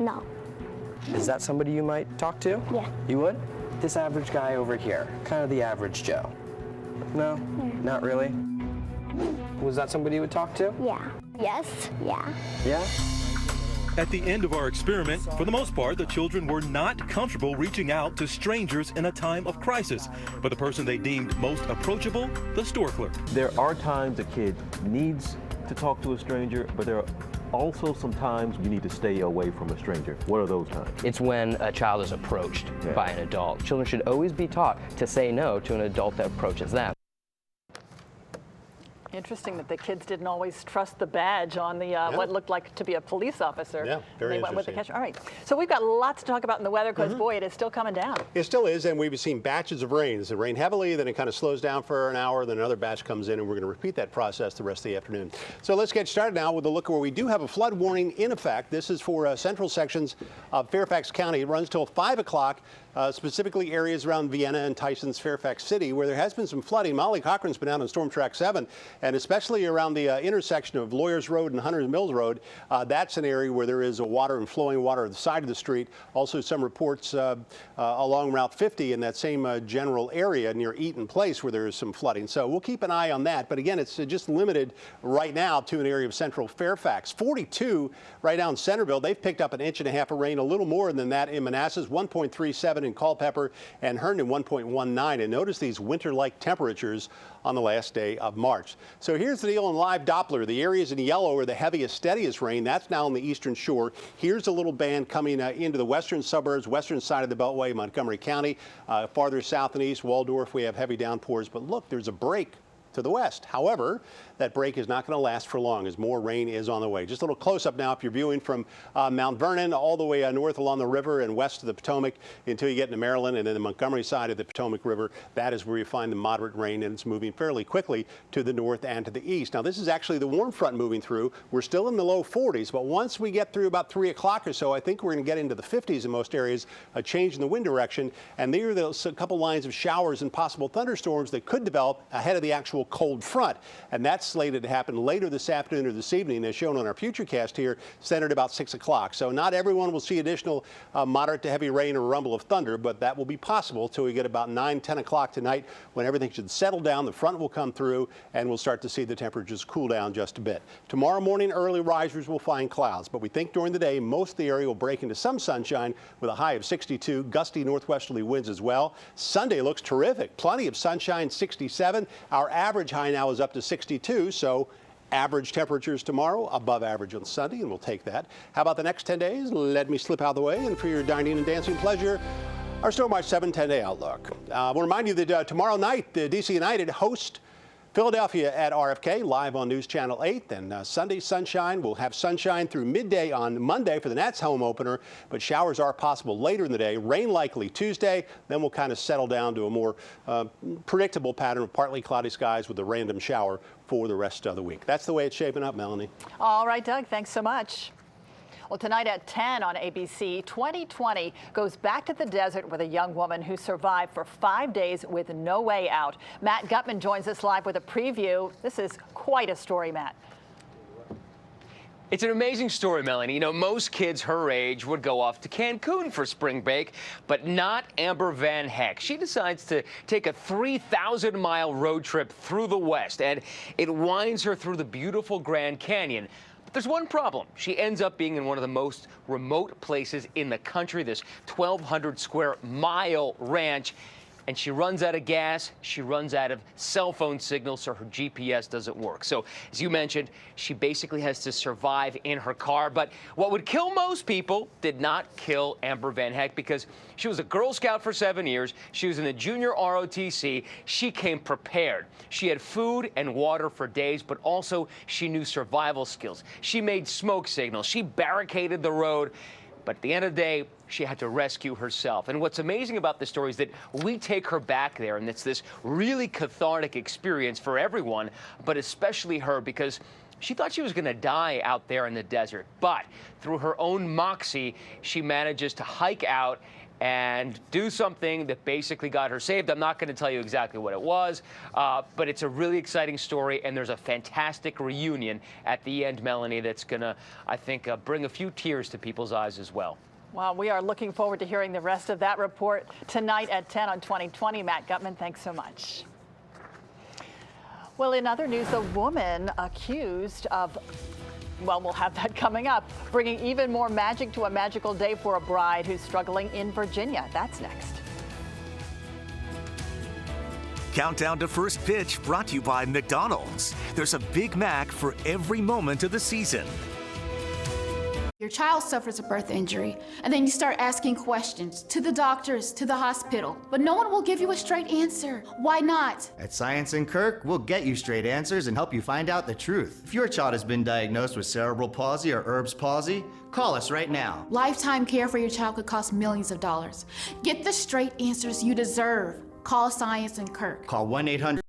No. Is that somebody you might talk to? Yeah. You would? This average guy over here, kind of the average Joe. No? Not really? Was that somebody you would talk to? Yeah. Yes. Yeah. Yeah? At the end of our experiment, for the most part, the children were not comfortable reaching out to strangers in a time of crisis. But the person they deemed most approachable, the store clerk. There are times a kid needs to talk to a stranger, but there are also some times you need to stay away from a stranger. What are those times? It's when a child is approached by an adult. Children should always be taught to say no to an adult that approaches them. Interesting that the kids didn't always trust the badge on the what looked like to be a police officer. Yeah, very they went with the interesting. catch. All right, so we've got lots to talk about in the weather because, boy, it is still coming down. It still is, and we've seen batches of rain. It rain heavily, then it kind of slows down for an hour, then another batch comes in, and we're going to repeat that process the rest of the afternoon. So let's get started now with a look where we do have a flood warning in effect. This is for central sections of Fairfax County. It runs till 5 o'clock. Specifically areas around Vienna and Tyson's Fairfax City, where there has been some flooding. Molly Cochran's been out on Storm Track 7, and especially around the intersection of Lawyers Road and Hunters Mills Road. That's an area where there is a water and flowing water at the side of the street. Also some reports along Route 50 in that same general area near Eaton Place where there is some flooding. So we'll keep an eye on that. But again, it's just limited right now to an area of central Fairfax. 42 right now in Centerville. They've picked up 1.5 inches of rain, a little more than that in Manassas, 1.37 in Culpeper, and Herndon 1.19. And notice these winter-like temperatures on the last day of March. So here's the deal on live Doppler. The areas in yellow are the heaviest, steadiest rain. That's now on the eastern shore. Here's a little band coming into the western suburbs, western side of the Beltway, Montgomery County. Farther south and east, Waldorf, we have heavy downpours. But look, there's a break to the west. However, that break is not going to last for long as more rain is on the way. Just a little close-up now if you're viewing from Mount Vernon all the way north along the river and west of the Potomac until you get into Maryland, and then the Montgomery side of the Potomac River. That is where you find the moderate rain, and it's moving fairly quickly to the north and to the east. Now, this is actually the warm front moving through. We're still in the low 40s, but once we get through about 3 o'clock or so, I think we're going to get into the 50s in most areas, a change in the wind direction, and there are a couple lines of showers and possible thunderstorms that could develop ahead of the actual cold front, and that's slated to happen later this afternoon or this evening, as shown on our Futurecast here, centered about 6 o'clock. So not everyone will see additional moderate to heavy rain or rumble of thunder, but that will be possible till we get about 9, 10 o'clock tonight, when everything should settle down. The front will come through, and we'll start to see the temperatures cool down just a bit. Tomorrow morning, early risers will find clouds, but we think during the day, most of the area will break into some sunshine with a high of 62, gusty northwesterly winds as well. Sunday looks terrific. Plenty of sunshine, 67. Our average high now is up to 62, so average temperatures tomorrow, above average on Sunday, and we'll take that. How about the next 10 days? Let me slip out of the way, and for your dining and dancing pleasure, our Storm March 7 10-day outlook. I want to remind you that tomorrow night, the DC United host Philadelphia at RFK, live on News Channel 8. Then Sunday, sunshine. We'll have sunshine through midday on Monday for the Nats home opener, but showers are possible later in the day. Rain likely Tuesday. Then we'll kind of settle down to a more predictable pattern of partly cloudy skies with a random shower for the rest of the week. That's the way it's shaping up, Melanie. All right, Doug, thanks so much. Well, tonight at 10 on ABC, 2020 goes back to the desert with a young woman who survived for 5 days with no way out. Matt Gutman joins us live with a preview. This is quite a story, Matt. It's an amazing story, Melanie. You know, most kids her age would go off to Cancun for spring break, but not Amber Van Heck. She decides to take a 3,000-mile road trip through the West, and it winds her through the beautiful Grand Canyon. But there's one problem. She ends up being in one of the most remote places in the country, this 1,200 square mile ranch. And she runs out of gas, she runs out of cell phone signal, so her GPS doesn't work. So, as you mentioned, she basically has to survive in her car. But what would kill most people did not kill Amber Van Heck, because she was a Girl Scout for 7 years. She was in the junior ROTC. She came prepared. She had food and water for days, but also she knew survival skills. She made smoke signals. She barricaded the road. But at the end of the day, she had to rescue herself. And what's amazing about this story is that we take her back there, and it's this really cathartic experience for everyone, but especially her, because she thought she was going to die out there in the desert. But through her own moxie, she manages to hike out and do something that basically got her saved. I'm not going to tell you exactly what it was, but it's a really exciting story, and there's a fantastic reunion at the end, Melanie, that's going to, I think, bring a few tears to people's eyes as well. Well, we are looking forward to hearing the rest of that report tonight at 10 on 2020. Matt Gutman, thanks so much. Well, in other news, the woman accused of, well, we'll have that coming up, bringing even more magic to a magical day for a bride who's struggling in Virginia. That's next. Countdown to first pitch brought to you by McDonald's. There's a Big Mac for every moment of the season. Your child suffers a birth injury, and then you start asking questions to the doctors, to the hospital, but no one will give you a straight answer. Why not? At Science and Kirk, we'll get you straight answers and help you find out the truth. If your child has been diagnosed with cerebral palsy or Erb's palsy, call us right now. Lifetime care for your child could cost millions of dollars. Get the straight answers you deserve. Call Science and Kirk. Call 1-800.